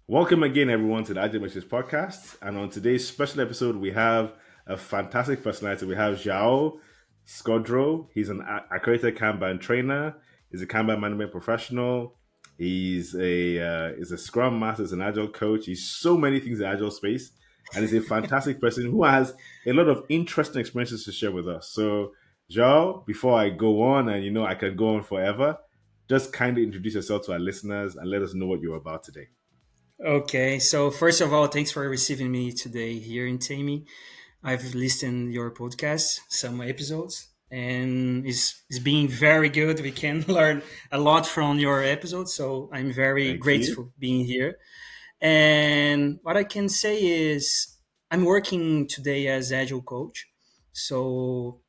Welcome again, everyone, to the Agile Matrix Podcast. And on today's special episode, we have a fantastic personality. We have João Scodro. He's an accredited Kanban trainer. He's a Kanban management professional. He's a Scrum Master, he's an Agile coach. He's so many things in the Agile space. And he's a fantastic person who has a lot of interesting experiences to share with us. So, João, before I go on, and I can go on forever, just kindly introduce yourself to our listeners and let us know what you're about today. Okay, so first of all, thanks for receiving me today here in Temi. I've listened your podcast, some episodes, and it's been very good. We can learn a lot from your episodes, so I'm very grateful being here. And what I can say is I'm working today as Agile coach. So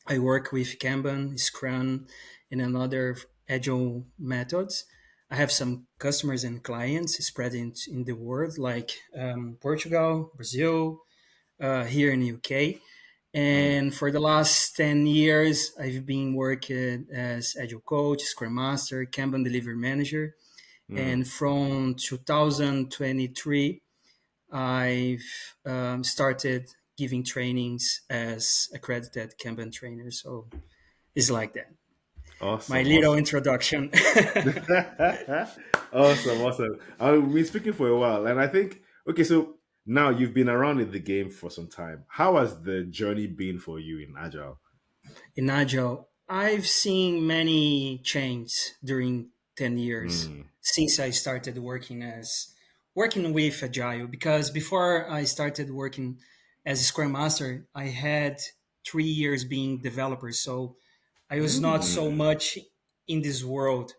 I work with Kanban, Scrum, and another Agile methods. I have some customers and clients spread in the world, like Portugal, Brazil, here in the UK. And for the last 10 years, I've been working as Agile coach, Scrum Master, Kanban delivery manager. And from 2023, I've started giving trainings as accredited Kanban trainer. So it's like that. Awesome. My little introduction. Awesome. I've been speaking for a while, and I think, okay, so now you've been around in the game for some time. How has the journey been for you in Agile? In Agile, I've seen many changes during 10 years since I started working with Agile, because before I started working as a Scrum Master, I had 3 years being developer. So I was not so much in this world,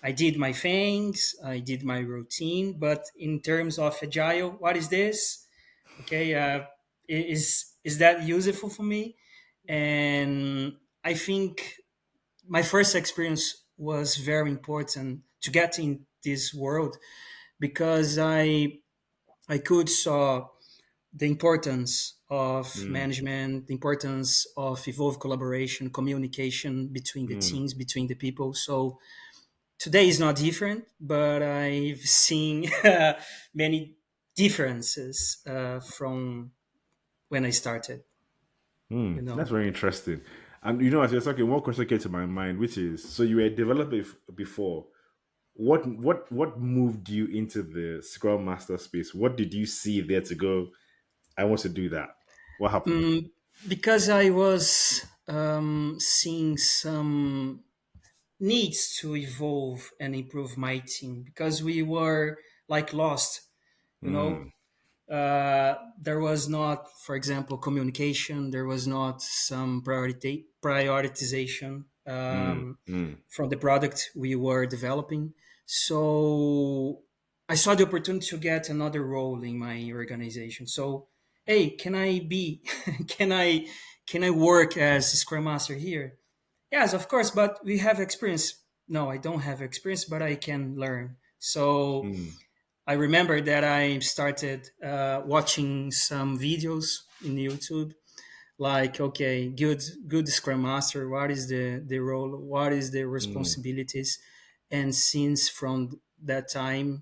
I did my things, I did my routine, but in terms of Agile, what is this? Okay, is that useful for me? And I think my first experience was very important to get in this world, because I could saw the importance of management, the importance of evolved collaboration, communication between the teams, between the people. So today is not different, but I've seen many differences from when I started. That's very interesting. And as you're talking, one question came to my mind, which is, so you were a developer before. What moved you into the Scrum Master space? What did you see there to go, I want to do that? What happened? Because I was seeing some needs to evolve and improve my team, because we were like lost, there was not, for example, communication. There was not some prioritization from the product we were developing. So I saw the opportunity to get another role in my organization. So, hey, can I be, can I work as a Scrum Master here? Yes, of course, but we have experience. No, I don't have experience, but I can learn. So I remember that I started watching some videos in YouTube, like, okay, good Scrum Master, what is the role, what is the responsibilities? And since from that time,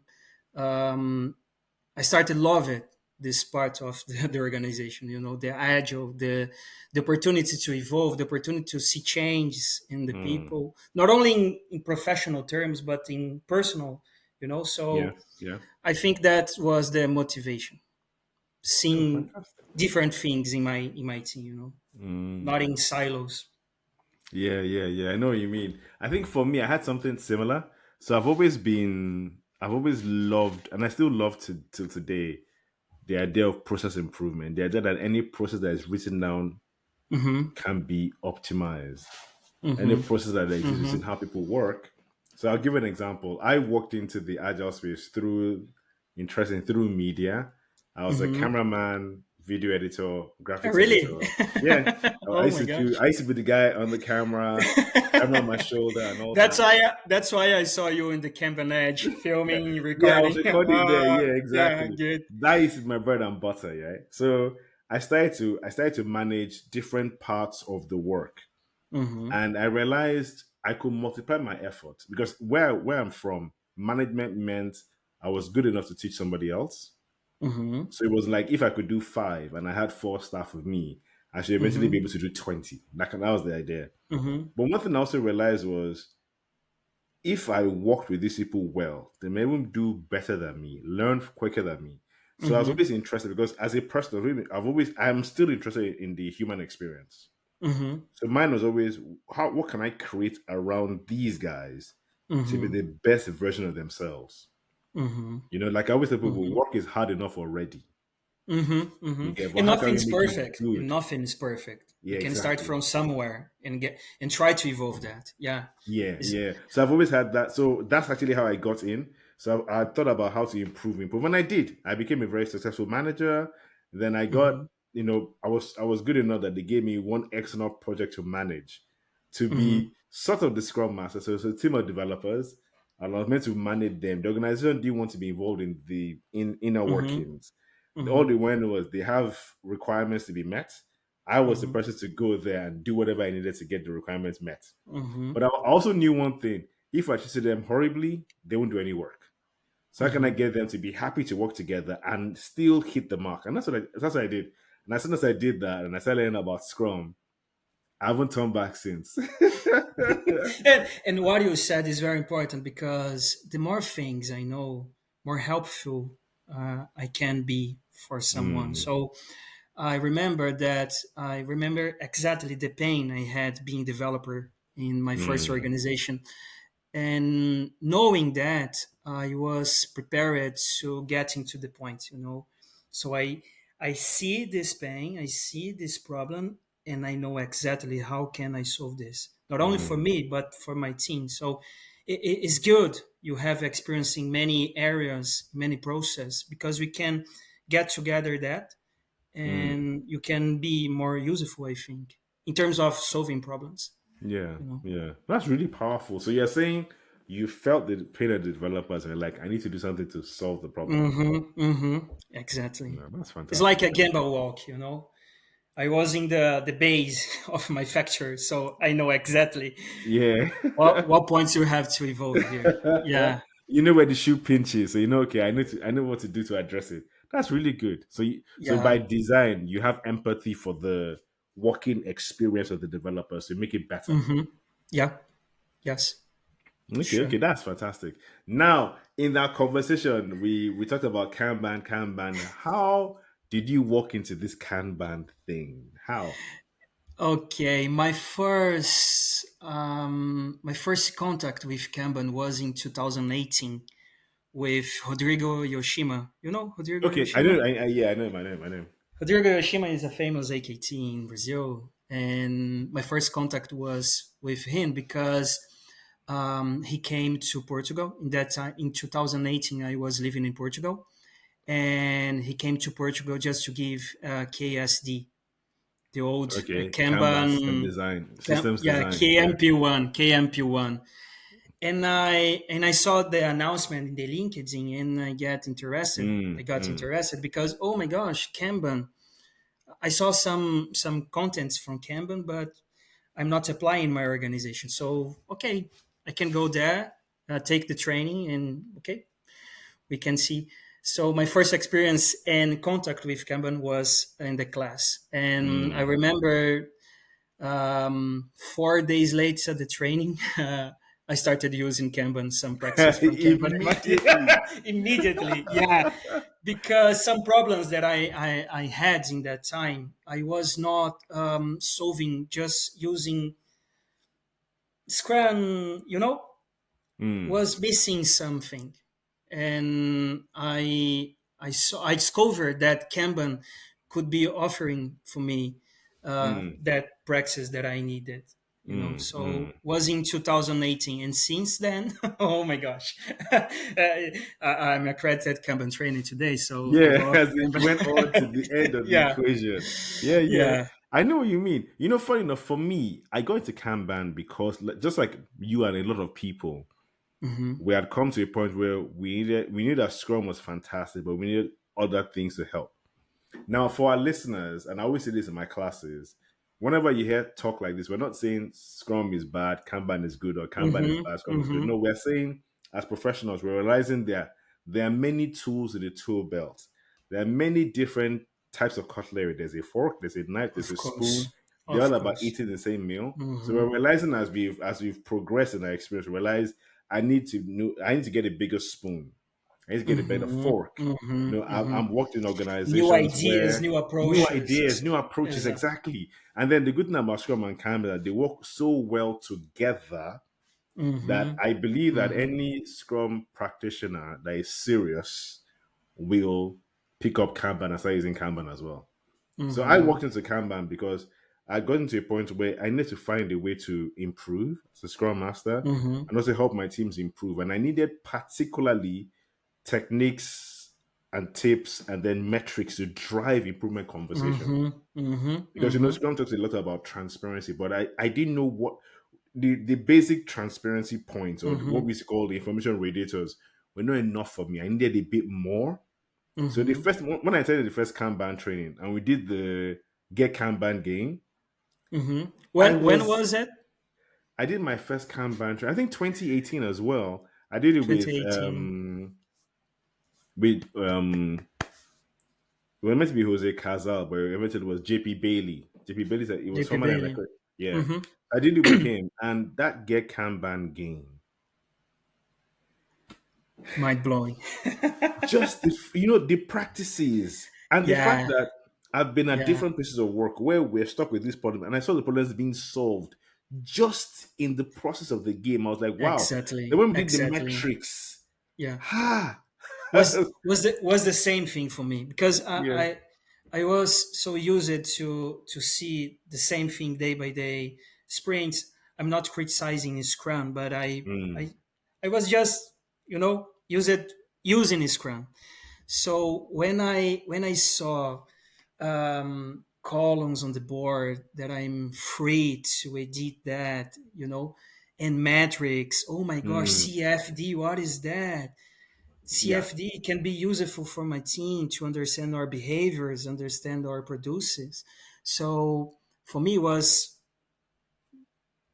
I started loving this part of the organization, the agile, the opportunity to evolve, the opportunity to see changes in the people, not only in professional terms, but in personal, so Yeah. I think that was the motivation, seeing different things in my team, not in silos. Yeah. I know what you mean. I think for me, I had something similar. So I've always loved, and I still love till today, the idea of process improvement, the idea that any process that is written down can be optimized. Any process that exists in how people work. So I'll give an example. I walked into the Agile space through media. I was a cameraman, video editor, graphics Really? editor. Yeah. Oh my gosh. I used to be the guy on the camera on my shoulder and all That's that. that's why I saw you in the Kanban Edge filming, Yeah, I recording. was recording there. Yeah, exactly. Yeah, good. That is my bread and butter, yeah. So I started to manage different parts of the work. And I realized I could multiply my efforts because where I'm from, management meant I was good enough to teach somebody else. Mm-hmm. So it was like if I could do 5 and I had 4 staff with me, I should eventually be Mm-hmm. able to do 20. That was the idea. Mm-hmm. But one thing I also realized was if I worked with these people well, they may even do better than me, learn quicker than me. So I was Mm-hmm. always interested because as a person, I'm still interested in the human experience. Mm-hmm. So mine was always what can I create around these guys to be Mm-hmm. the best version of themselves? Mm-hmm. Like I always tell people, Mm-hmm. work is hard enough already. Mm-hmm. Mm-hmm. You get, but And how can we nothing's make it perfect. And good? nothing is perfect. We Yeah, can start exactly. from somewhere and get and try to evolve that. Yeah. Yeah, It's, yeah. So I've always had that. So that's actually how I got in. So I thought about how to improve, and I did. I became a very successful manager. Then I got, mm-hmm. I was good enough that they gave me one external project to manage, to Mm-hmm. be sort of the Scrum Master. So it's a team of developers, and I was meant to manage them. The organization didn't want to be involved in the inner Mm-hmm. workings. All Mm-hmm. they wanted was they have requirements to be met. I was the Mm-hmm. person to go there and do whatever I needed to get the requirements met. Mm-hmm. But I also knew one thing: if I treated them horribly, they won't do any work. So how can I Mm-hmm. get them to be happy to work together and still hit the mark? And that's what I did. And as soon as I did that, and I started learning about Scrum, I haven't turned back since. And what you said is very important because the more things I know, more helpful I can be for someone. Mm, So I remember exactly the pain I had being developer in my first mm, organization, and knowing that I was prepared to getting to the point, so I see this pain, I see this problem, and I know exactly how can I solve this, not only for mm, me but for my team. So it's good you have experience in many areas, many process, because we can get together that, mm. and you can be more useful, I think, in terms of solving problems. Yeah, You know. yeah. That's really powerful. So you're saying you felt the pain of the developers and you're like, I need to do something to solve the problem. Mm-hmm, mm-hmm, exactly. No, that's It's like fantastic. a gamble walk. I was in the base of my factory, so I know exactly Yeah. what points you have to evolve here. Yeah, You know where the shoe pinches, so you know. Okay, I know what to do to address it. That's really good. So by yeah. design, you have empathy for the working experience of the developers to make it better. Mm-hmm. Yeah. Yes. Okay, Sure. okay, that's fantastic. Now, in that conversation, we talked about Kanban. How did you walk into this Kanban thing? How? Okay. My first contact with Kanban was in 2018 with Rodrigo Yoshima. You know Rodrigo Okay, I know. Yoshima? Yeah, I know my name. I know. Rodrigo Yoshima is a famous AKT in Brazil, and my first contact was with him because he came to Portugal. In that time, in 2018, I was living in Portugal, and he came to Portugal just to give KSD, the old Okay, Canvas system Kanban, design, systems yeah, design. Yeah. KMP1, and I saw the announcement in the LinkedIn, and I got interested. I Mm, got mm, interested because, oh my gosh, Kanban. I saw some contents from Kanban, but I'm not applying my organization. So okay, I can go there, take the training, and okay, we can see. So my first experience and contact with Kanban was in the class, and I mm. remember 4 days later the training. I started using Kanban, some practices from Kanban Immediately. immediately. Yeah, because some problems that I had in that time, I was not solving just using Scrum, Mm, was missing something. And I discovered that Kanban could be offering for me mm, that practice that I needed. mm, So mm. was in 2018, and since then, oh my gosh, I'm accredited Kanban training today, so I Yeah, love as it Kanban. went on to the end of the Yeah, equation. Yeah, yeah. yeah. I know what you mean. Funny enough, for me, I got into Kanban because, just like you and a lot of people, Hmm. we had come to a point where we knew that Scrum was fantastic, but we needed other things to help. Now, for our listeners, and I always say this in my classes, whenever you hear talk like this, we're not saying Scrum is bad, Kanban is good, or Kanban is Mm-hmm. bad, Scrum is good. Mm-hmm. No, we're saying as professionals, we're realizing there are many tools in the tool belt. There are many different types of cutlery. There's a fork, there's a knife, there's Of a spoon. course. They're all Of about course. eating the same meal. So Mm-hmm. we're realizing as we've progressed in our experience, we realize I need to get a bigger spoon. I need to get a better Mm-hmm. fork. Mm-hmm. Mm-hmm. I'm worked in New organizations ideas, where new new approaches. ideas, new approaches, exactly. And then the good thing about Scrum and Canva that they work so well together that Mm-hmm. I believe that Mm-hmm. any Scrum practitioner that is serious will pick up Kanban and start using Kanban as well. So I Mm-hmm. walked into Kanban because I got into a point where I need to find a way to improve as a Scrum Master Mm-hmm. and also help my teams improve. And I needed particularly techniques and tips and then metrics to drive improvement conversation. Mm-hmm. Mm-hmm. Because Mm-hmm. Scrum talks a lot about transparency, but I didn't know what the basic transparency points or what Mm-hmm. we call the information radiators were not enough for me. I needed a bit more. So the Mm-hmm. first when I attended the first Kanban training and we did the Get Kanban game, Mm-hmm. I When was was it? I did my first Kanban training. I think 2018 as well. I did it 2018. with we were meant to be Jose Cazal, but eventually it was JP Bailey. JP Bailey said it was JP formerly an Bailey. record. Yeah. Mm-hmm. I did it with him. And that Get Kanban game, Mind blowing. just the practices and the fact Yeah. that I've been at Yeah. different places of work where we're stuck with this problem and I saw the problems being solved just in the process of the game. I was like, wow. Then Exactly. when we did the Exactly. metrics, Yeah. ha. Was the same thing for me because Yeah. I was so used to see the same thing day by day sprints. I'm not criticizing Scrum, but Mm, I I was just use it using Scrum. So when I saw columns on the board that I'm free to edit that, and metrics. Oh my gosh, mm, CFD, what is that? yeah. CFD can be useful for my team to understand our behaviors, understand our produces. So for me, it was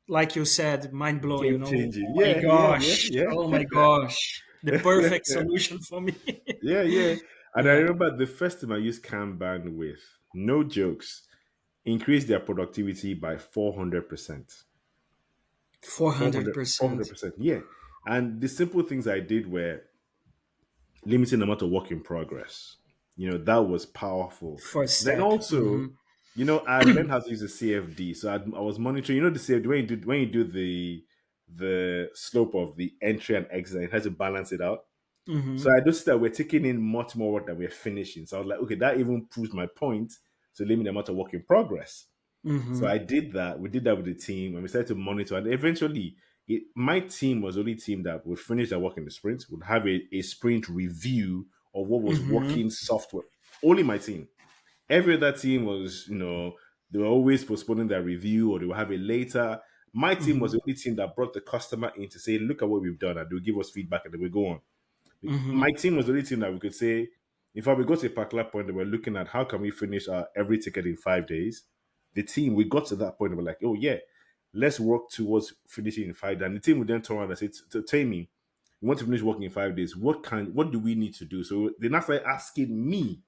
like you said, mind blowing. Game changing. Oh my Yeah, yeah, yeah, gosh, oh yeah. my gosh, the perfect solution for me. Yeah, yeah. And I Yeah, remember the first time I used Kanban with, no jokes, increased their productivity by 400%. four hundred 400, percent 400%. Yeah. And the simple things I did were limiting the amount of work in progress. That was powerful. First Then step. also, I learned how to use the CFD. So I was monitoring, the CFD when you do the slope of the entry and exit, it has to balance it out. So Hmm. I noticed that we're taking in much more work than we're finishing. So I was like, okay, that even proves my point to limit the amount of work in progress. So Hmm. I did that. We did that with the team, and we started to monitor. And eventually, my team was the only team that would finish their work in the sprint, would have a sprint review of what was Hmm. working software. Only my team. Every other team was, they were always postponing their review or they will have it later. My team was Hmm. the only team that brought the customer in to say, look at what we've done, and they'll give us feedback and then we go on. Hmm. My team was the only team that we could say, in fact, we got to a particular point that we're looking at how can we finish our every ticket in 5 days. The team, we got to that point and we're like, oh yeah, let's work towards finishing in 5 days. And the team would then turn around and say, to Temi, we want to finish working in 5 days. What do we need to do? So they now started asking me,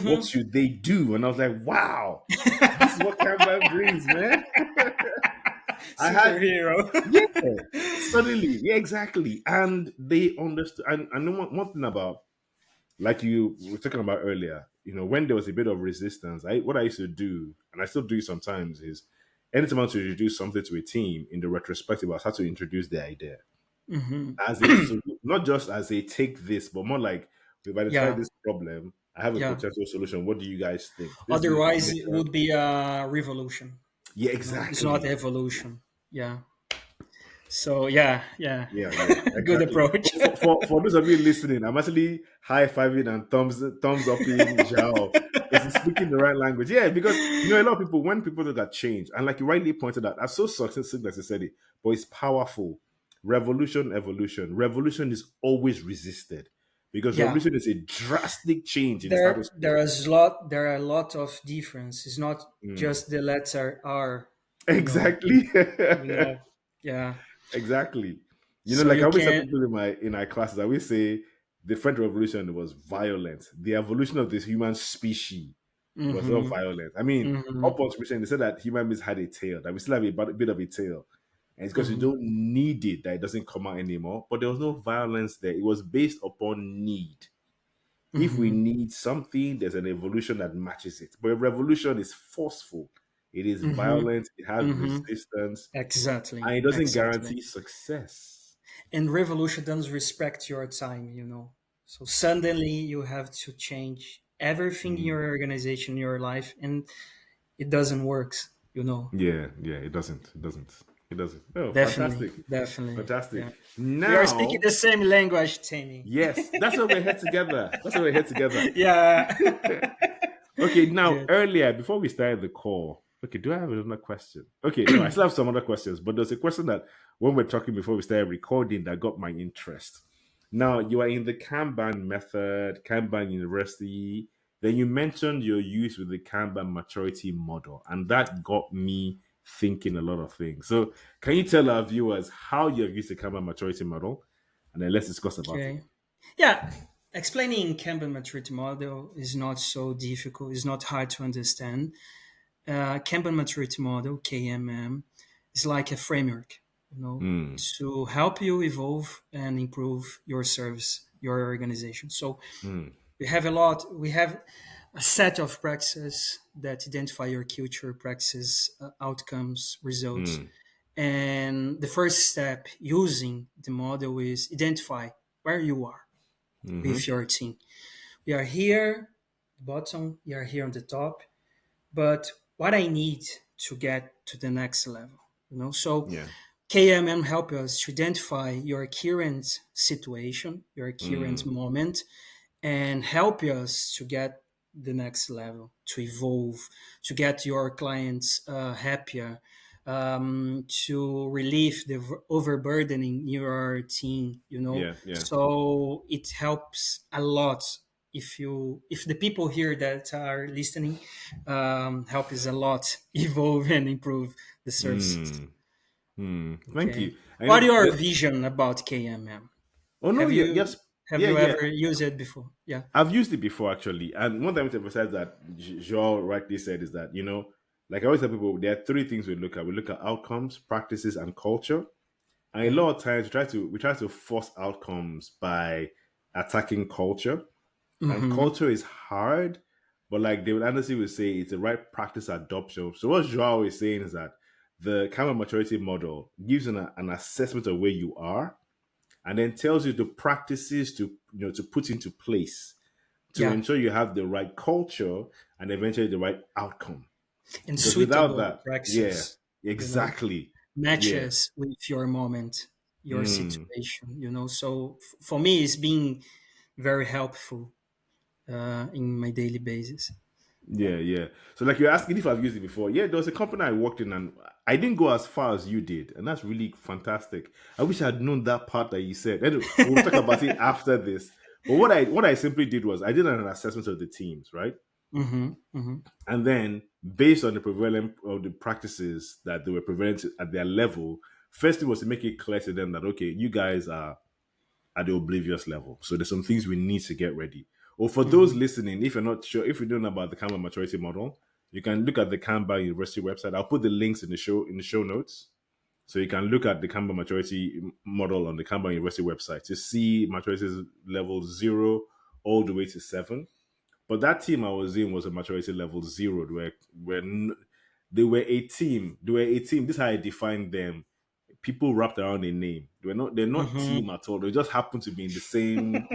what Hmm. should they do? And I was like, wow, this is what Canva brings, man. I had Superhero. yeah, suddenly, yeah, exactly. And they understood. And I know one thing about, like you were talking about earlier, when there was a bit of resistance, what I used to do, and I still do sometimes, is anytime I want to introduce something to a team in the retrospective, I start to introduce the idea Hmm. as a not just as a take this, but more like we've identified Yeah, this problem. I have a yeah. potential solution. What do you guys think? This is the Otherwise, it information. would be a revolution. Yeah, It's not exactly. evolution. Yeah. So yeah, yeah. Yeah, yeah, Good exactly. approach. For those of you listening, I'm actually high fiving and thumbs up in Zhao because he's speaking the right language. Yeah, because a lot of people, when people look at change, and like you rightly pointed out, I'm so successful as you said it, but it's powerful. Revolution, evolution. Revolution is always resisted because Yeah, revolution is a drastic change in there status quo. there is lot there are a lot of difference. It's not Mm. just the letter R, Exactly. you know. Yeah. Exactly. So Like I you always tell can. people in our classes, I always say the French Revolution was violent. The evolution of this human species was not Mm-hmm, violent. I mean, mm-hmm, up until recently, they said that human beings had a tail, that we still have a bit of a tail. And it's because we mm-hmm, don't need it that it doesn't come out anymore. But there was no violence there. It was based upon need. If we mm-hmm, need something, there's an evolution that matches it. But a revolution is forceful, it is mm-hmm, violent, it has mm-hmm. resistance, and Exactly, it doesn't exactly. guarantee success. And revolution doesn't respect your time. So suddenly you have to change everything in your Mm. organization, in your life, and it doesn't work. Yeah, yeah, it doesn't. It doesn't. It doesn't. Oh, Definitely, fantastic. definitely. Fantastic. Yeah. We are speaking Now, the same language, Temi. yes, that's why we're here together. That's why we're here together. Yeah. Okay, now Good. earlier, before we started the call, okay, do I have another question? Okay, no, I still have some other questions, but there's a question that when we're talking before we started recording that got my interest. Now, you are in the Kanban method, Kanban University. Then you mentioned your use with the Kanban Maturity Model, and that got me thinking a lot of things. So, can you tell our viewers how you have used the Kanban Maturity Model, and then let's discuss about it. Okay. Yeah. Explaining Canva Maturity Model is not so difficult. It's not hard to understand. Kanban Maturity Model (KMM) is like a framework, Mm, to help you evolve and improve your service, your organization. So mm, we have a set of practices that identify your culture, practices, outcomes, results. mm, And the first step using the model is identify where you are with mm-hmm. your team. We are here, bottom, we are here on the top, but what I need to get to the next level. So Yeah. KMM help us to identify your current situation, your current Mm, moment, and help us to get the next level, to evolve, to get your clients happier, to relieve the overburdening your team. yeah, yeah. So it helps a lot. If the people here that are listening help us a lot evolve and improve the services. Mm, thank Okay, you. what your vision about KMM? Oh no, Have yeah, you yes, have yeah, you yeah. ever used it before? Yeah. I've used it before actually, and one thing to emphasize that Joel rightly said is that like I always tell people, there are three things we look at. We look at outcomes, practices, and culture. And a Yeah. lot of times we try to force outcomes by attacking culture, and Mm-hmm. culture is hard. But like David Anderson would say, it's the right practice adoption. So what Joao is saying is that the Canva maturity model gives an assessment of where you are, and then tells you the practices to put into place to Yeah. ensure you have the right culture and eventually the right outcome. And Because without suitable that, yeah, praxis, you know, exactly, yeah, matches with your moment, your mm, situation. So for me, it's been very helpful in my daily basis. Yeah. yeah, yeah. So like you're asking if I've used it before. Yeah, there was a company I worked in, and I didn't go as far as you did, and that's really fantastic. I wish I had known that part that you said. Anyway, we'll talk about it after this. But what I simply did was I did an assessment of the teams, right? Mm-hmm. Mm-hmm. And then, based on the prevalent of the practices that they were prevalent at their level, first thing was to make it clear to them that okay, you guys are at the oblivious level. So there's some things we need to get ready. Or for those Mm-hmm. listening, if you're not sure, if you don't know about the Canva maturity model, you can look at the Canva University website. I'll put the links in the show notes. So you can look at the Canva maturity model on the Canva University website to see maturity level 0 all the way to 7. But that team I was in was a maturity level 0. They were a team. They were a team. This is how I define them. People wrapped around a name. They're not Mm-hmm. team at all. They just happen to be in the same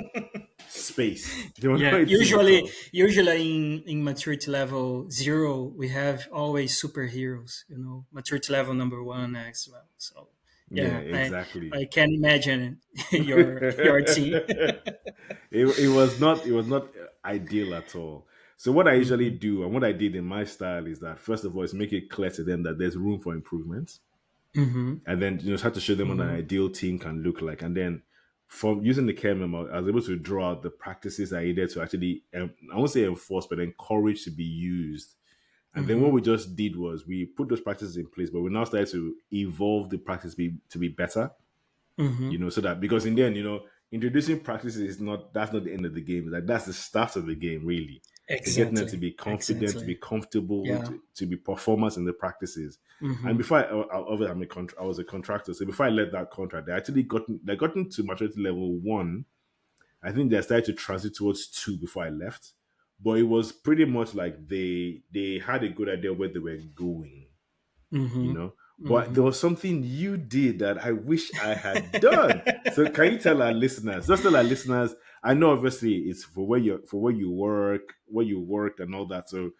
space. They were not Yeah. a team at Usually, all. usually in maturity level 0, we have always superheroes. Maturity level number 1 as well. So Yeah, yeah, I exactly. I can imagine your team. it was not ideal at all. So what I usually Mm-hmm. do and what I did in my style is that first of all is make it clear to them that there's room for improvement. Mm-hmm. And then try to show them what an Mm-hmm. ideal team can look like. And then from using the care memo, I was able to draw out the practices I needed to actually, I won't say enforce, but encourage to be used. And then what Mm-hmm. we just did was we put those practices in place, but we now started to evolve the practice to be better, Mm-hmm. so that, because in the end, introducing practices is not, that's not the end of the game. Like, that's the start of the game, really. So getting them to Exactly. be confident, to be Exactly. comfortable, Yeah. to be performance in the practices. And Mm-hmm. before I was a contractor, so before I led that contract, they gotten to maturity level one. I think they started to transit towards two before I left, but it was pretty much like they had a good idea where they were going, you Mm-hmm. know. But there Mm-hmm. was something you did that I wish I had done. So can you tell our listeners? Just tell our listeners. I know obviously it's for where you work, where you worked, and all that. So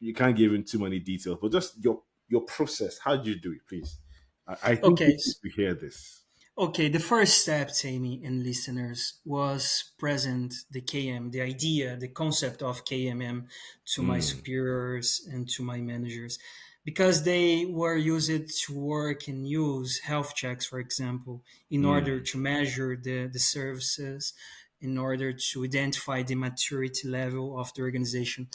you can't give in too many details, but just your process. How did you do it, please? I think Okay. people need to hear this. Okay, the first step, Tammy and listeners, was present the KM, the idea, the concept of KMM to my Mm, superiors and to my managers, because they were used to work and use health checks, for example, in order mm, to measure the services, in order to identify the maturity level of the organization.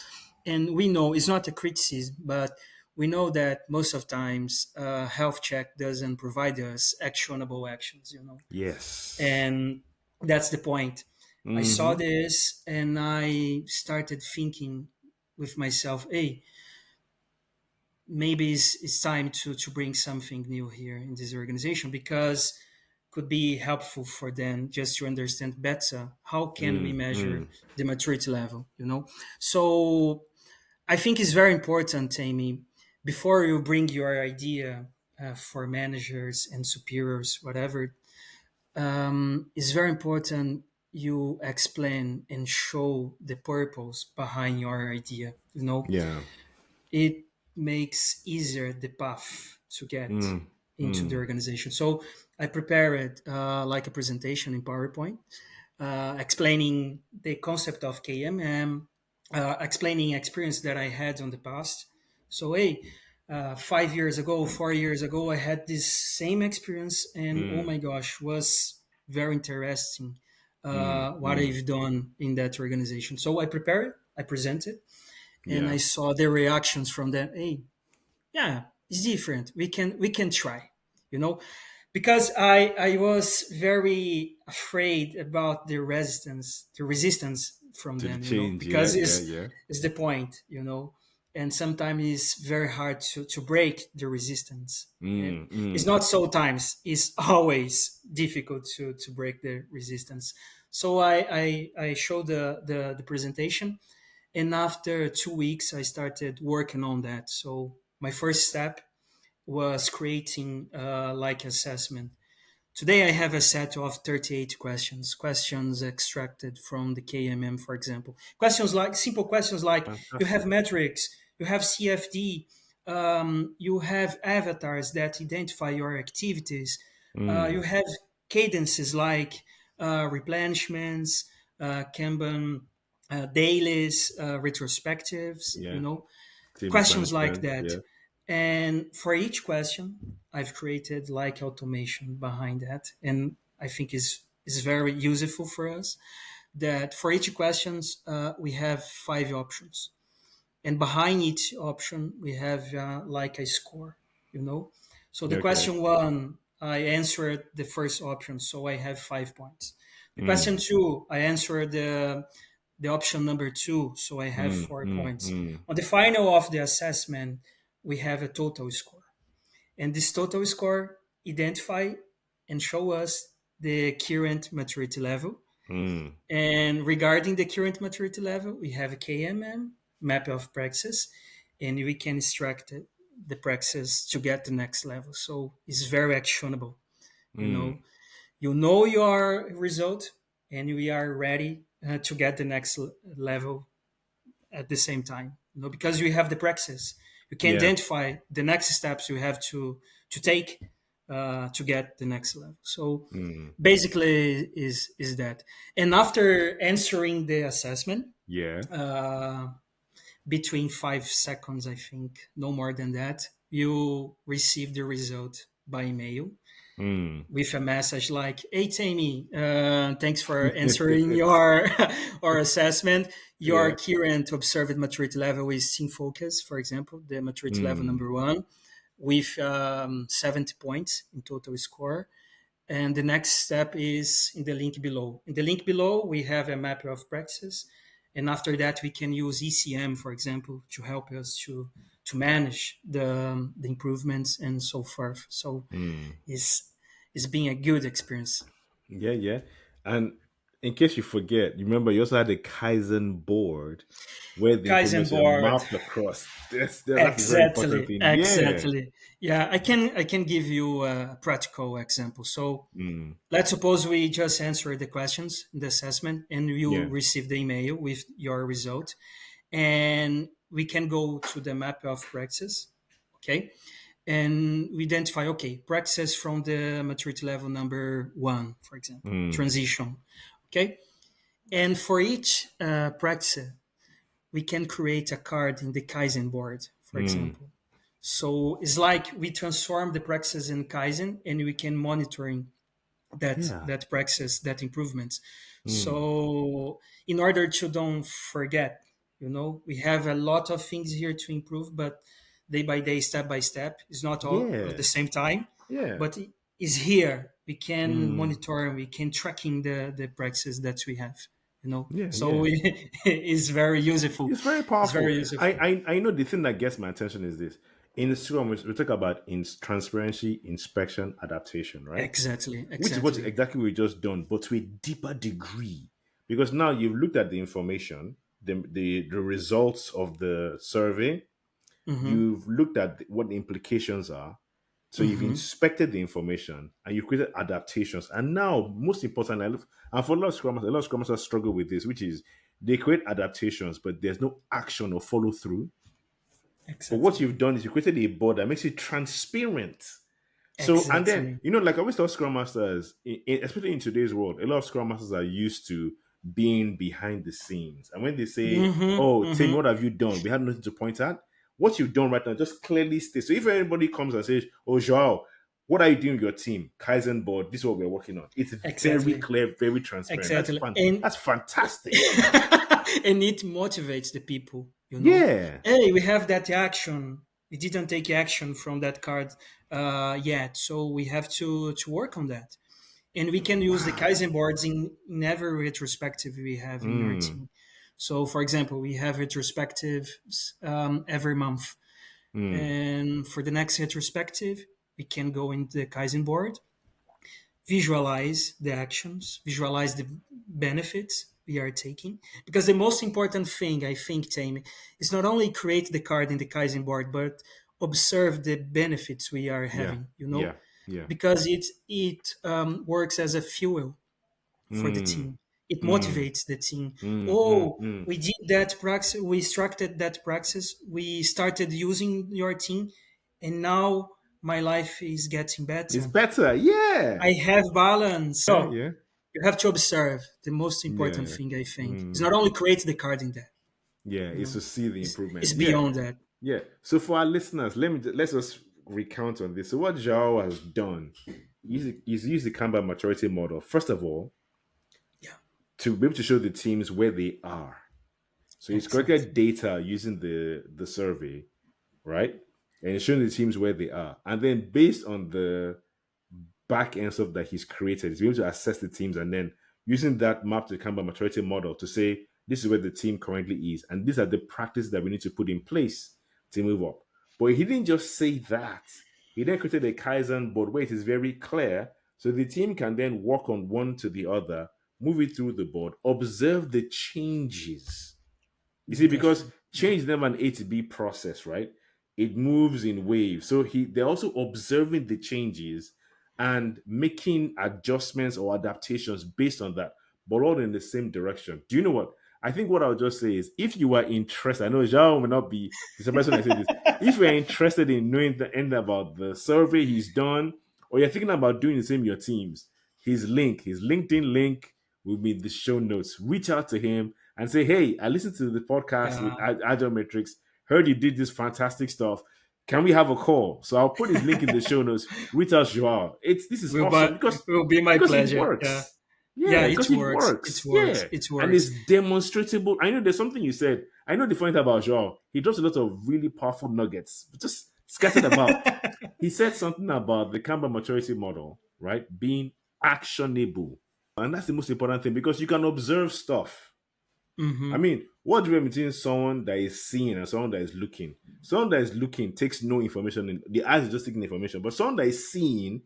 And we know it's not a criticism, but we know that most of times health check doesn't provide us actionable actions, yes. and that's the point. I saw Mm-hmm. this and I started thinking with myself, hey, maybe it's time to bring something new here in this organization, because could be helpful for them just to understand better how can we Mm, measure mm, the maturity level. So I think it's very important, Amy, before you bring your idea for managers and superiors, whatever, it's very important you explain and show the purpose behind your idea. yeah. It makes easier the path to get Mm, into the mm, organization. So I prepared like a presentation in PowerPoint, explaining the concept of KMM, explaining experience that I had on the past. So, hey, 5 years ago, 4 years ago, I had this same experience, and oh mm, my gosh, was very interesting mm, what mm. I've done in that organization. So I prepared, I presented, and I Yeah. saw the reactions from them. Hey, yeah, it's different. We can try, you know because I was very afraid about the resistance from To the them, change. Yeah, because yeah, it's yeah. it's the point. And sometimes it's very hard to break the resistance. And Mm, it's mm. not so times, it's always difficult to break the resistance. So I showed the presentation, and after 2 weeks I started working on that. So my first step was creating like assessment. Today I have a set of 38 questions extracted from the KMM, for example. Questions like simple questions like you have Fantastic. metrics, you have CFD, you have avatars that identify your activities, you Mm. have cadences like replenishments, Kanban dailies, retrospectives, Yeah. Team questions like replenishment. that. Yeah. And for each question, I've created like automation behind that, and I think is very useful for us. That for each questions, we have 5 options, and behind each option, we have like a score. You know, so the Okay. question one, I answered the first option, so I have 5 points. The question Mm, two, I answered the option number two, so I have mm, 4 points. mm, On the final of the assessment, we have a total score. And this total score identify and show us the current maturity level. mm, And regarding the current maturity level, we have a KMM, map of praxis, and we can extract the praxis to get the next level. So it's very actionable. You mm, know, you know your result, and we are ready to get the next level at the same time. Because you have the praxis, you can yeah. identify the next steps you have to take to get the next level. So Mm, basically, is that. And after answering the assessment, yeah. uh, between 5 seconds, I think, no more than that, you receive the result by email. with a message like, "Hey, Temi, thanks for answering your our assessment. Your Yeah. current observed maturity level is team focus, for example, the maturity level Mm. number 1, with 70 points in total score. And the next step is in the link below. In the link below, we have a map of practices. And after that, we can use ECM, for example, to help us to manage the improvements and so forth. So it's been a good experience. Yeah, yeah. And in case you forget, you remember you also had a Kaizen board where the Kaizen information board. mapped across. That's a very important Exactly, thing. Yeah. exactly. Yeah, I can give you a practical example. So Mm. let's suppose we just answer the questions in the assessment and you Yeah. receive the email with your result, and we can go to the map of practices, okay, and we identify, okay, practices from the maturity level number 1, for example, Mm. transition, okay, and for each practice we can create a card in the Kaizen board, for Mm. example. So it's like we transform the practices in Kaizen and we can monitoring Yeah. that practice, that improvements. Mm. So in order to don't forget, we have a lot of things here to improve, but day by day, step by step, it's not all at the Yeah. same time, Yeah. but it is here. We can Mm. monitor and we can tracking the practices that we have. Yeah. So Yeah. it's very useful. It's very It's very powerful. useful. I know the thing that gets my attention is this. In Scrum, we talk about transparency, inspection, adaptation, right? Exactly, Which is what exactly. exactly we just done, but to a deeper degree. Because now you've looked at the information, the results of the survey, Mm-hmm, you've looked at what the implications are. So you've mm-hmm, inspected the information and you created adaptations. And now, most importantly, and for a lot of Scrum Masters struggle with this, which is they create adaptations, but there's no action or follow through. But what exactly, you've done is you created a board that makes it transparent. So, and then, exactly. like I always tell Scrum Masters, especially in today's world, a lot of Scrum Masters are used to being behind the scenes. And when they say, Mm-hmm, "Oh, Tim, mm-hmm. what have you done?" We have nothing to point at. What you've done right now just clearly states. So if anybody comes and says, "Oh, Joao, what are you doing with your team? Kaizen board, this is what we're working on." It's very Exactly, clear, very transparent. That's exactly. fun. And That's fantastic. and it motivates the people. Yeah. Hey, we have that action. We didn't take action from that card yet, so we have to work on that. And we can use the Wow. Kaizen boards in every retrospective we have in our Mm, team. So, for example, we have retrospectives every month. mm, And for the next retrospective, we can go into the Kaizen board, visualize the actions, visualize the benefits we are taking. Because the most important thing, I think, Tammy, is not only create the card in the Kaizen board, but observe the benefits we are yeah. having. Yeah. Yeah. Because it works as a fuel for the Mm, team. It mm, motivates the team. mm, mm, Oh, mm. we did that praxis. We structured that praxis. We started using your team, and now my life is getting It's better. better. Yeah. I have balance. Yeah. So Yeah. you have to observe. The most important Yeah. thing, I think, is Mm. not only create the card in there. Yeah. You It's to know, see the it's improvement. Yeah. beyond that. Yeah. So for our listeners, let's just recount on this. So what Zhao has done, he's used the Kanban Maturity Model first of all Yeah, to be able to show the teams where they are. So he's collected exactly. data using the survey, right? And he's showing the teams where they are, and then based on the back end stuff that he's created. He's able to assess the teams and then using that map to Canva maturity model to say this is where the team currently is, and these are the practices that we need to put in place to move up. But he didn't just say that. He then created a Kaizen board where it is very clear, so the team can then work on one to the other, move it through the board, observe the changes. You see, because Definitely. Yeah. change is never an A to B process, right? It moves in waves. So they're also observing the changes and making adjustments or adaptations based on that, but all in the same direction. Do you know what? I think what I'll just say is if you are interested, I know Zhao will not be the surprised when I say this. If you're interested in knowing the end about the survey he's done, or you're thinking about doing the same in your teams, his LinkedIn link will be in the show notes. Reach out to him and say, "Hey, I listened to the podcast with Yeah. Agile Matrix. Heard you did this fantastic stuff. Can we have a call? So I'll put his link in the show notes. Reach out, Joao. This is awesome It will be my because it pleasure. Yeah. works. Yeah, Yeah, because it it works. It works. works. Yeah, It and works. it's demonstrable. I know there's something you said. I know the point about Joao. He drops a lot of really powerful nuggets, just scattered about. He said something about the Canva Maturity Model, right, being actionable, and that's the most important thing because you can observe stuff. I Hmm. mean, what's the difference between someone that is seeing and someone that is looking? Someone that is looking takes no information in the eyes is just taking information, but someone that is seeing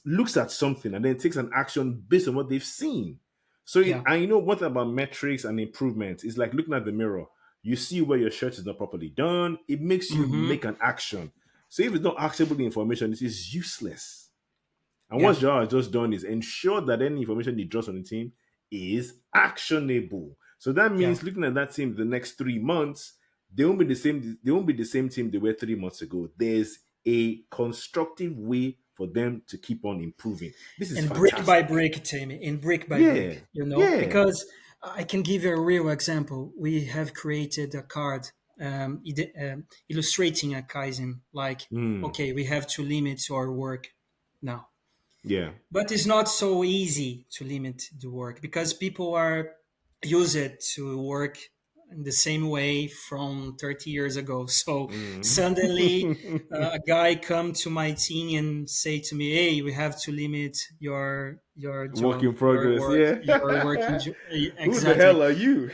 looks at something and then takes an action based on what they've seen. So Yeah. and you know what about metrics and improvements? It's like looking at the mirror. You see where your shirt is not properly done, it makes you Hmm. make an action. So if it's not actionable information, it is useless. And what Yeah. Joao has just done is ensure that any information he draws on the team is actionable. So that Yeah. means looking at that team the next 3 months, they won't be the same. They won't be the same team they were 3 months ago. There's a constructive way for them to keep on improving. This is And brick by fantastic. brick, Tammy, and brick by Yeah, brick, yeah. because I can give you a real example. We have created a card illustrating a Kaizen, like, Mm, okay, we have to limit our work now. yeah. But it's not so easy to limit the work because people are used to work in the same way from 30 years ago. So Mm. suddenly a guy come to my team and say to me, hey, we have to limit your Work job, in progress. your working Yeah. Who the exactly. hell are you?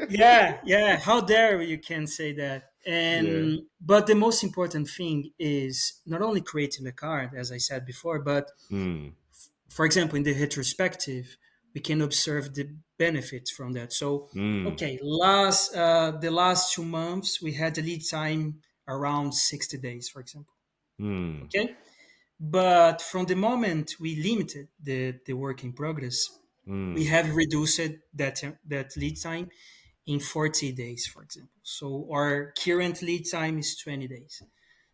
Yeah, how dare you can say that. Yeah. And but the most important thing is not only creating the card, as I said before, but Mm, for example, in the retrospective, we can observe the benefits from that. So, mm, okay, the last 2 months we had the lead time around 60 days, for example. mm, Okay, but from the moment we limited the work in progress, we mm. have reduced that lead time in 40 days, for example. So our current lead time is 20 days.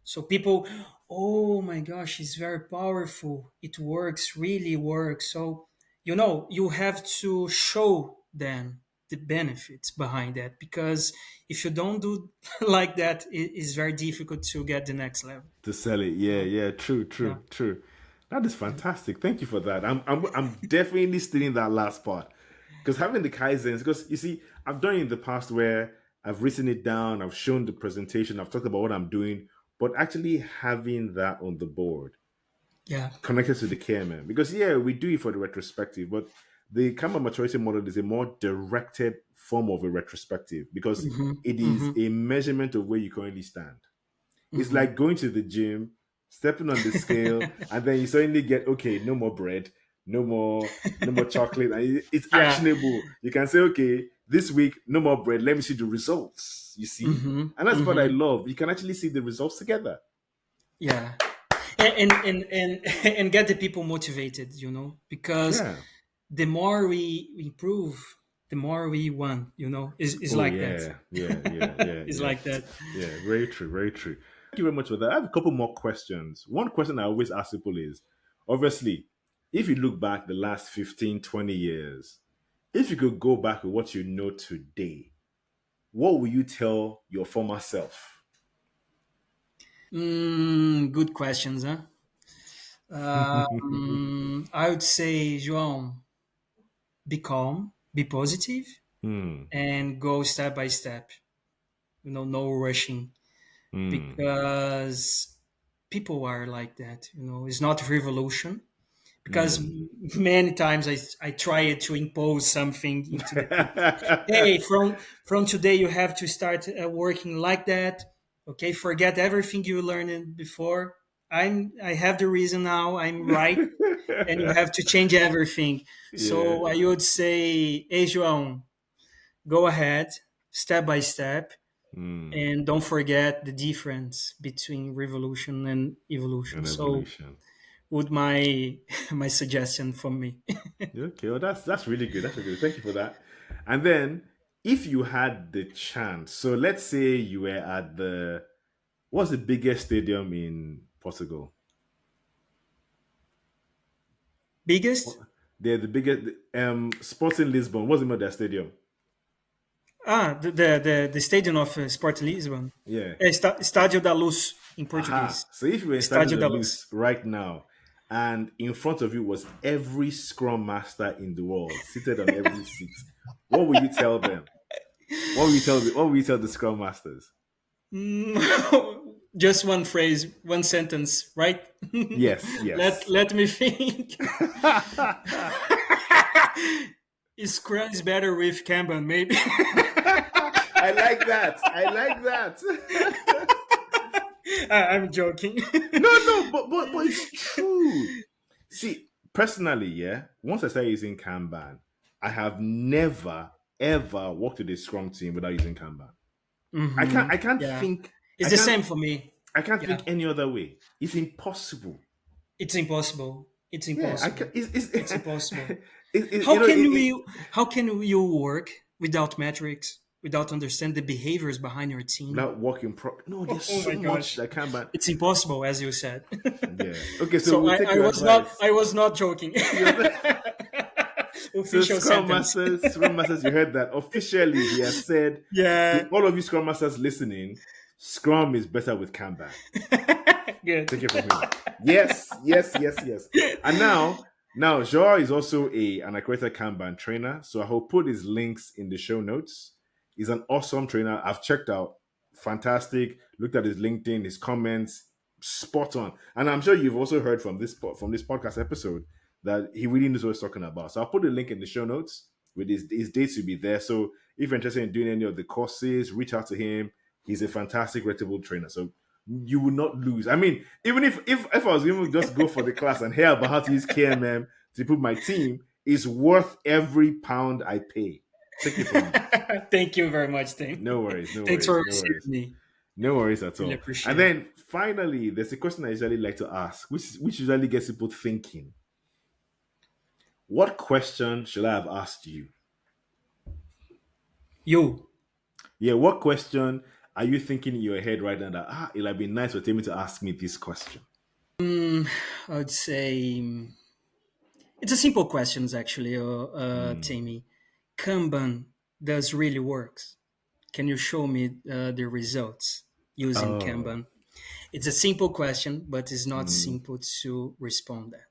So people, oh my gosh, it's very powerful. It works, really works. So, you have to show them the benefits behind that because if you don't do like that, it is very difficult to get the next level. To sell it. Yeah, So, yeah, true, yeah. true, true. That is Yeah. fantastic. Thank you for that. I'm definitely stealing that last part because having the kaizens. Because you see, I've done it in the past where I've written it down, I've shown the presentation, I've talked about what I'm doing, but actually having that on the board Yeah. connected to the care man. Because yeah, we do it for the retrospective, but the Kanban maturity model is a more directed form of a retrospective because Mm-hmm. it is Mm-hmm. a measurement of where you currently stand. It's Mm-hmm. like going to the gym, stepping on the scale, and then you suddenly get okay, no more bread, no more chocolate. And it's Yeah. actionable. You can say, okay, this week, no more bread. Let me see the results. You see? Mm-hmm. And that's what I Mm-hmm. love. You can actually see the results together. Yeah. And and get the people motivated, because Yeah. the more we improve, the more we won. Is Oh like that. yeah, yeah, yeah, yeah, It's yeah, like that. yeah. Very true, very true. Thank you very much for that. I have a couple more questions. One question I always ask people is, obviously, if you look back the last 15, 20 years, if you could go back with what you know today, what will you tell your former self? Good questions, huh? I would say, João, be calm, be positive, Hmm. and go step by step. No rushing, Hmm. because people are like that. It's not revolution. Because Hmm. many times I try to impose something into the people. Hey, from today you have to start working like that. Okay, forget everything you learned before. I have the reason now. I'm right, and you have to change everything. Yeah. So I would say, hey, João, go ahead, step by step, Hmm. and don't forget the difference between revolution and evolution. An So evolution. would my my suggestion from me. Okay, well that's really good. That's really good. Thank you for that. And then if you had the chance, so let's say you were at what's the biggest stadium in Portugal? Biggest? What- They're the biggest Sporting Lisbon. What's the name of their stadium? The stadium of Sport Lisbon. Yeah. Estádio da Luz in Aha. Portuguese. So if you were in Stadio Estádio de da Luz. Luz right now, and in front of you was every Scrum Master in the world seated on every seat, what would you tell them? What would you tell the Scrum Masters? Just one phrase, one sentence, right? Yes, yes. Let me think. Scrum is better with Kanban, maybe. I like that. I like that. I'm joking. No, but it's true. See, personally, yeah, once I started using Kanban, I have never ever worked with a Scrum team without using Kanban. I can't Yeah, think it's I the can't same for me. I can't Yeah, think any other way. It's impossible. it's impossible. It's Yeah, I can. impossible. It's impossible. You know, How can you work without metrics, without understand the behaviors behind your team? not working no, there's Oh so my much gosh, that Kanban. it's impossible, as you said. Yeah. Okay, so So we'll take your advice. I was not joking. So Official sentence. Scrum Masters, you heard that officially. He has said to Yeah, all of you Scrum Masters listening, Scrum is better with Kanban. good. Take it from him. Yes, yes, yes, yes. And now Joao is also an accredited Kanban trainer, so I will put his links in the show notes. He's an awesome trainer. I've checked out, fantastic. Looked at his LinkedIn, his comments, spot on. And I'm sure you've also heard from this podcast episode that he really knows what he's talking about. So I'll put the link in the show notes with his dates to be there. So if you're interested in doing any of the courses, reach out to him. He's a fantastic reputable trainer. So you will not lose. I mean, even if I was going to just go for the class and hear about how to use KMM to improve my team, is worth every pound I pay. Take it from me. Thank you very much, Tim. No worries, no Thanks worries, for no receiving worries. me. No worries at Really all. appreciate And it. then finally, there's a question I usually like to ask, which usually gets people thinking. What question should I have asked you? You. Yeah, what question are you thinking in your head right now that it'll be nice for Temi to ask me this question? I would say it's a simple question, actually, Tammy. Kanban does really works. Can you show me the results using Oh, Kanban? It's a simple question, but it's not mm, simple to respond that,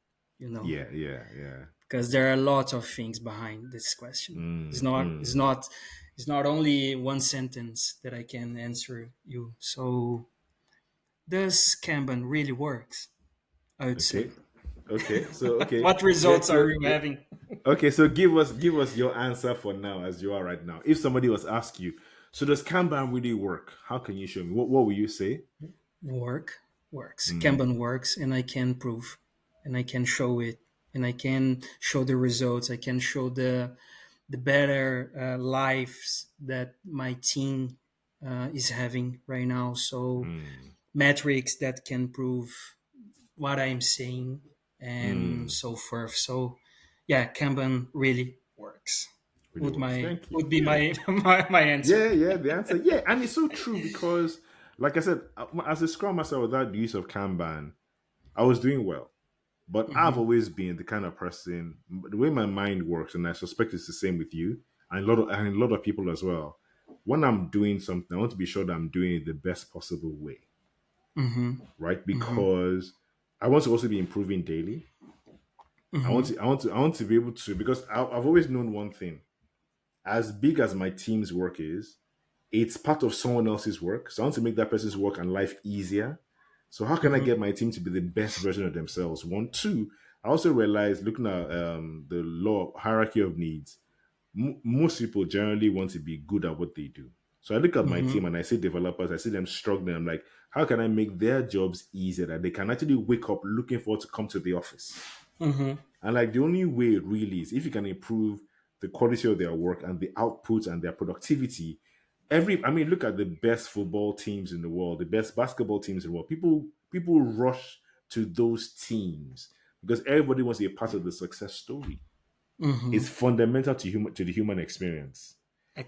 yeah, yeah, yeah. because there are a lot of things behind this question. Mm, It's not only one sentence that I can answer you. So does Kanban really works? I would say. okay, okay. So okay, What results are you having? okay. So give us your answer for now, as you are right now. If somebody was to ask you, so does Kanban really work? How can you show me? What will you say? Works. Kanban works, and I can prove, and I can show it, and I can show the results. I can show the better lives that my team is having right now. So metrics that can prove what I'm saying and Mm, so forth. So yeah, Kanban really works. really works. Thank you. Would be Yeah. my my answer. Yeah, yeah, the answer. Yeah, and it's so true because, like I said, as a Scrum Master without the use of Kanban, I was doing well. But I've Hmm. always been the kind of person, the way my mind works, and I suspect it's the same with you, and a lot of people as well. When I'm doing something, I want to be sure that I'm doing it the best possible way, Hmm. right? Hmm. Because I want to also be improving daily. Hmm. I want to be able to because I've always known one thing. As big as my team's work is, it's part of someone else's work. So I want to make that person's work and life easier. So how can I Hmm. get my team to be the best version of themselves? One, two. I also realized looking at the law hierarchy of needs, most people generally want to be good at what they do. So I look at my Hmm. team and I see developers, I see them struggling. I'm like, how can I make their jobs easier that they can actually wake up looking forward to come to the office? Hmm. And like the only way really is if you can improve the quality of their work and the output and their productivity. I mean, look at the best football teams in the world, the best basketball teams in the world. People rush to those teams because everybody wants to be a part of the success story. Hmm. It's fundamental to the human experience.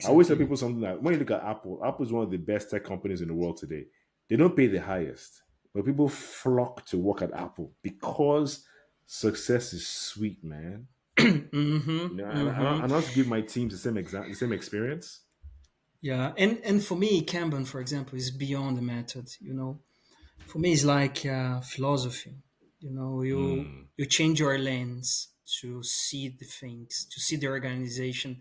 I always tell Exactly. people something that when you look at Apple is one of the best tech companies in the world today. They don't pay the highest, but people flock to work at Apple because success is sweet, man. Hmm. You know, Hmm. and I want to give my teams the same experience. Yeah, and for me, Kanban, for example, is beyond the method. For me, it's like philosophy. You change your lens to see the things, to see the organization,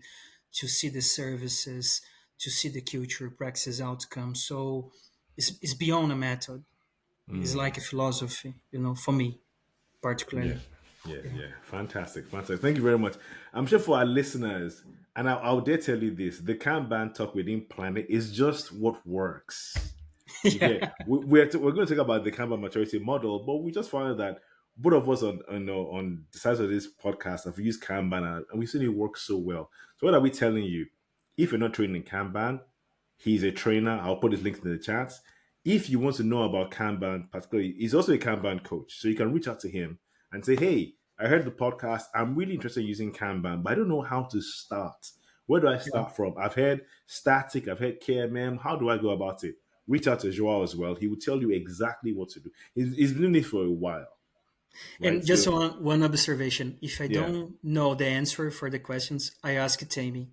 to see the services, to see the culture, practice, outcome. So it's beyond a method. It's like a philosophy. For me Yeah, particularly. yeah. Fantastic, fantastic. Thank you very much. I'm sure for our listeners, and I'll dare tell you this: the Kanban talk within Planet is just what works. You get Yeah, we're going to talk about the Canva Maturity Model, but we just found that both of us on the sides of this podcast have used Kanban and we've seen it work so well. So what are we telling you? If you're not training in Kanban, he's a trainer. I'll put his links in the chat. If you want to know about Kanban, particularly, he's also a Kanban coach. So you can reach out to him and say, hey, I heard the podcast. I'm really interested in using Kanban, but I don't know how to start. Where do I yeah. start from? I've heard static, I've heard KMM. How do I go about it? Reach out to Joao as well. He will tell you exactly what to do. He's been doing this for a while, right? And just So, one observation: if I yeah. don't know the answer for the questions, I ask Temi.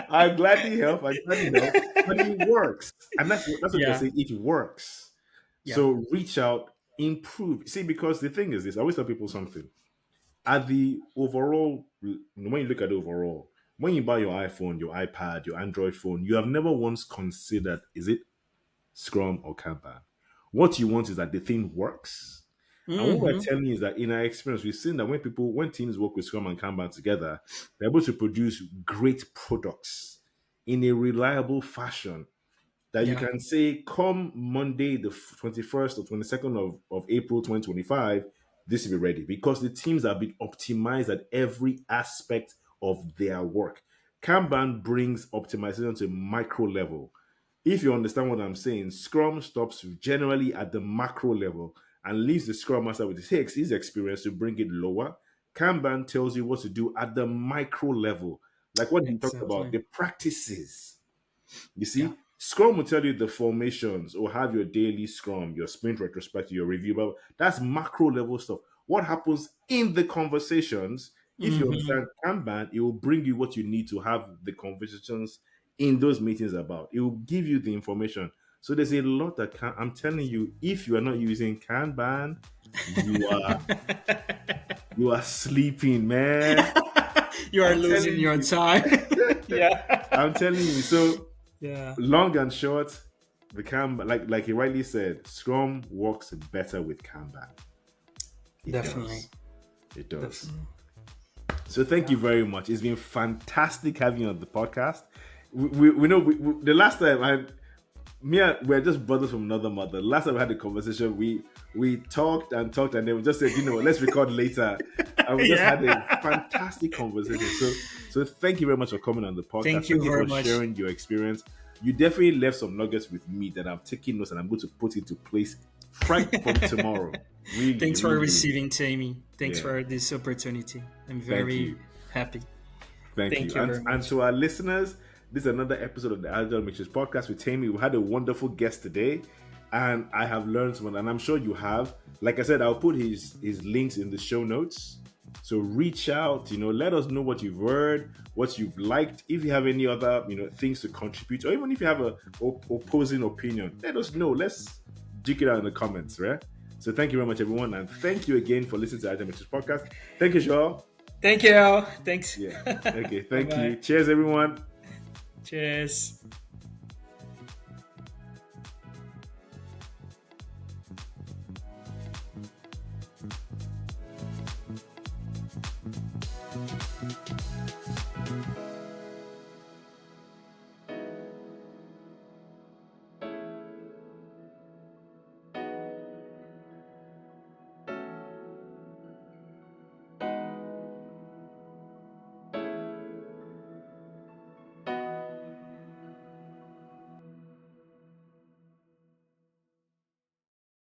I'm glad he helped. I'm glad he helped. But it works. And that's what you're Yeah, saying. It works. yeah. So reach out, improve. See, because the thing is this, I always tell people something. At the overall, when you look at the overall, when you buy your iPhone, your iPad, your Android phone, you have never once considered, is it Scrum or Kanban? What you want is that the thing works. And what we're Hmm. telling you is that in our experience, we've seen that when teams work with Scrum and Kanban together, they're able to produce great products in a reliable fashion that you Yeah, can say, come Monday, the 21st or 22nd of April 2025, this will be ready because the teams have been optimized at every aspect of their work. Kanban brings optimization to micro level. If you understand what I'm saying, Scrum stops generally at the macro level and leaves the Scrum Master with his experience to bring it lower. Kanban tells you what to do at the micro level, like what he talked about, exactly. the practices. You Yeah. see, Scrum will tell you the formations or have your daily Scrum, your sprint retrospective, your review. But that's macro level stuff. What happens in the conversations? If you Hmm. understand Kanban, it will bring you what you need to have the conversations in those meetings about. It will give you the information. So there's a lot that I'm telling you. If you are not using Kanban, you are you are sleeping, man. You are I'm losing telling your you. time. Yeah. I'm telling you. So Yeah. long and short, the Kanban, like he rightly said, Scrum works better with Kanban. It Definitely. does. It does. Definitely. So thank you very much. It's been fantastic having you on the podcast. We know the last time we're just brothers from another mother. Last time we had a conversation, we talked and talked, and then we just said, what, let's record later. And we just had a Yeah. fantastic conversation. So thank you very much for coming on the podcast. Thank you Thank you very for much. sharing your experience. You definitely left some nuggets with me that I'm taking notes and I'm going to put into place right from tomorrow. Really, Thanks for really, really. receiving Tammy. Thanks Yeah. for this opportunity. I'm Thank very you. happy. Thank you. Thank you very And much. to our listeners, this is another episode of the Agile Matrix Podcast with Temi. We had a wonderful guest today, and I have learned something, and I'm sure you have. Like I said, I'll put his links in the show notes. So reach out, let us know what you've heard, what you've liked. If you have any other, things to contribute, or even if you have a opposing opinion, let us know. Let's dig it out in the comments, right? So thank you very much, everyone, and thank you again for listening to Agile Matrix Podcast. Thank you, Joel. Thank you. Thanks. Yeah. Okay. Bye Thank you. bye. Cheers, everyone. Cheers.